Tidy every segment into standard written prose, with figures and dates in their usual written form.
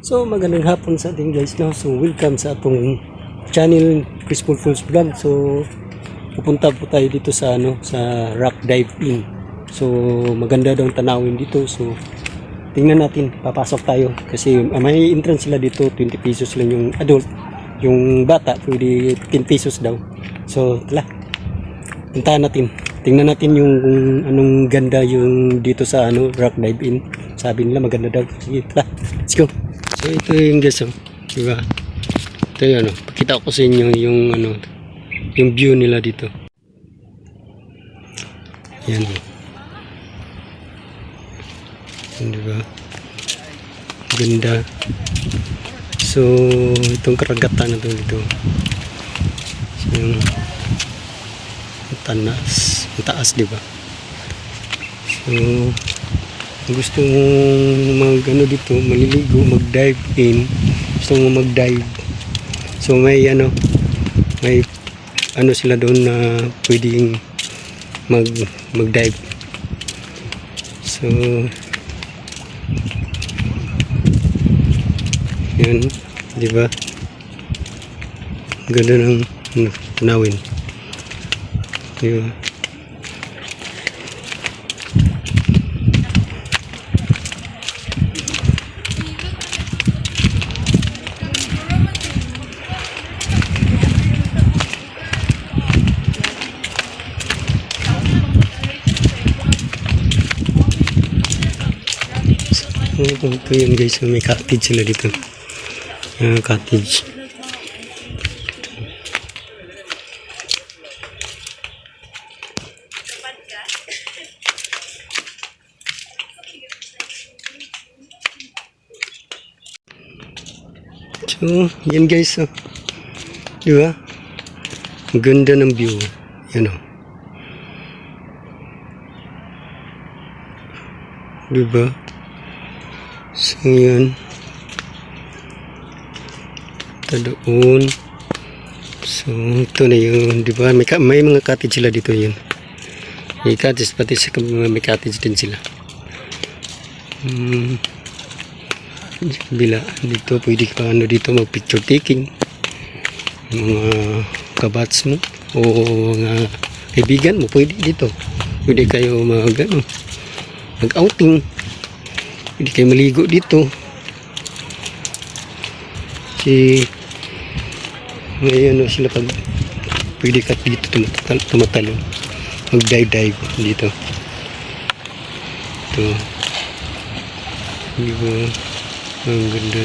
So magandang hapon sa ating guys, no? So welcome sa atong channel Chris Fulful's Vlog. So pupunta po tayo dito sa sa Rock Dive In. So maganda daw tanawin dito. So tingnan natin, papasok tayo kasi may entrance sila dito, 20 pesos lang yung adult. Yung bata pwede 10 pesos daw. So tala, puntahan natin. Tingnan natin yung anong ganda yung dito sa Rock Dive In. Sabi nila maganda daw. Sige, tala, let's go. So ito yung guys, diba? Ito yung pakita ko sa inyo yung yung view nila dito. Yan. Diba? Ganda. So itong karagatan na dito. So, yung taas, diba? So gusto mong dito, maliligo, mag-dive in, gusto mong mag-dive, so may may sila doon na pwedeng mag-dive. So yan, di ba? Ganda ng tanawin, di ba? Ito yun guys, may cottage sila dito. Cottage. So, yan guys. Diba? Ang ganda ng view. Yan diba? So yan, ito doon. So ito na yun, diba? May mga cottage sila dito yun. May cottage, pati may cottage din sila. Bila dito pwede ka dito mag picture taking, mga kabats mo o mga kaibigan mo, pwede dito. Pwede kayo mag outing. Pwede kayo maligo dito. Ngayon sila pag pwede ka dito tumatalo. Mag-dive dito. Ito. Diba? Ang ganda.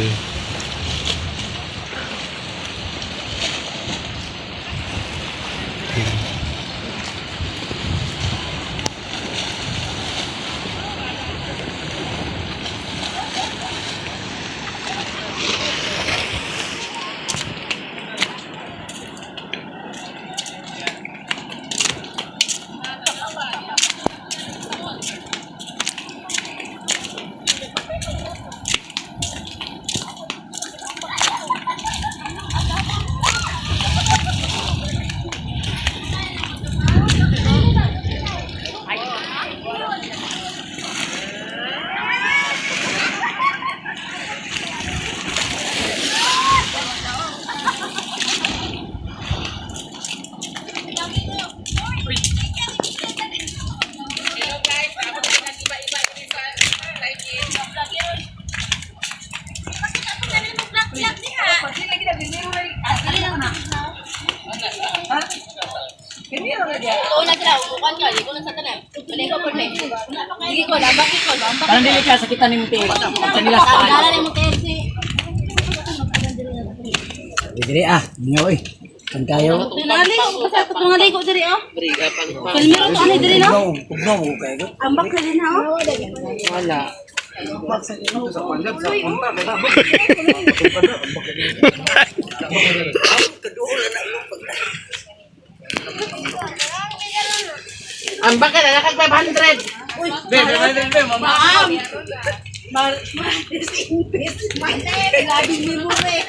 Parang dili ka sakitan ni Mute. Sa nila sa. Dili ngaw kan kayo. Pinali ko sa mga ligo diri Kalmiro to ani diri no. Ugnaw mo kayo. Ambak na din ha. Wala. Ambak ka na nakag 500. Uy, ma'am. Grabe ni mo re.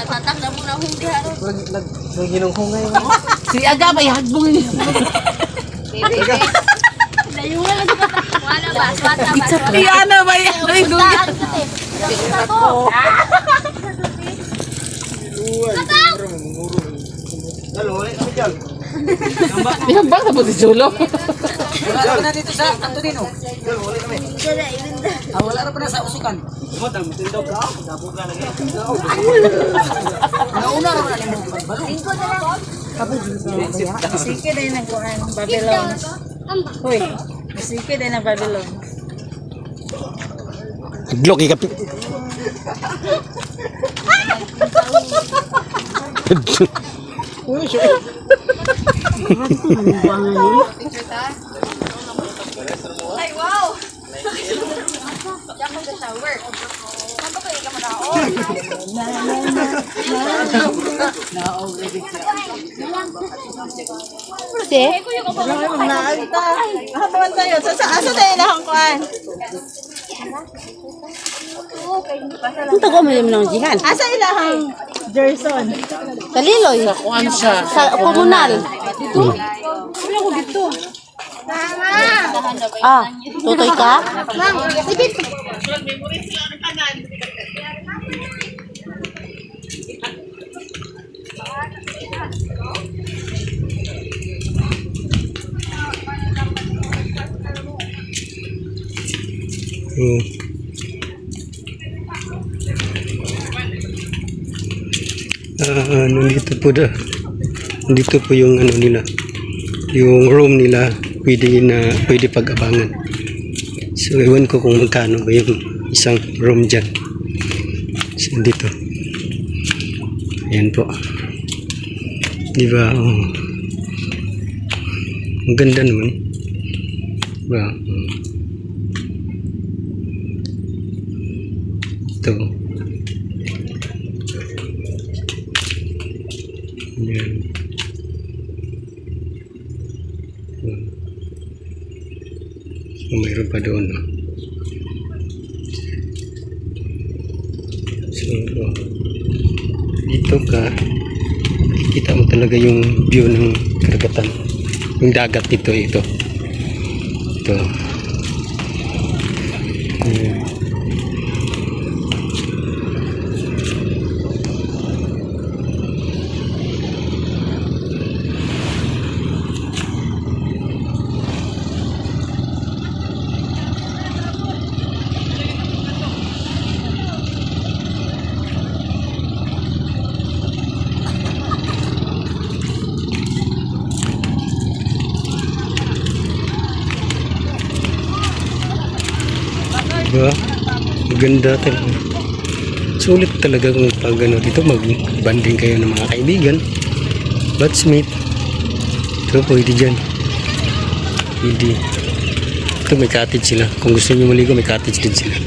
Tatak na mo na hungga. Lagi nung hungay mo. Si Aga may hagbong ni. Dayo na lang Iyana ba yan? Ay, luya. Pinambang na po si Julo. Wala na dito sa Antonino. Wala na pa na sa usukan. Nauna na pala mo balong. Sige din ang kuhan, Babylon. Hoy, sige din ang Babylon. Glock ikap. Ay, wow! Si? Naagta. Hapawan tayo. Asa tayo lahang kuhan? Ang tago mo yung jihan. Asa ilahang Jerson? Sa Liloy. Kuhan siya. Sa komunal. Ano ko dito? Ah, tutoy ka? Oh. Nandito po nandito po yung ano nila, yung room nila, pwede pag-abangan. So ewan ko kung magkano ba yung isang room dyan. So dito, ayan po, di ba? Oh. Ang ganda naman, di ba? Ito. Ayan. So, mayroon pa doon. No? So, dito ka, kita mo talaga yung view ng karagatan. Yung dagat dito, ito. Ito. Ayan. Diba? Maganda talaga. Sulit talaga kung pag ano, dito mag-banding kayo ng mga kaibigan. Batchmate. Ito pwede dyan. Pwede. Ito may cottage sila. Kung gusto nyo maligo, may cottage din sila.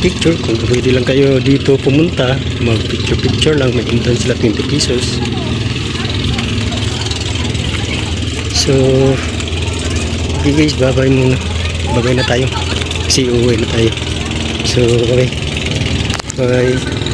Picture. Kung pwede lang kayo dito pumunta, mag-picture lang. May entrance sila 20 pesos. So, okay guys, bye-bye muna. Bye-bye na tayo. Kasi uuwi na tayo. So, okay. Bye.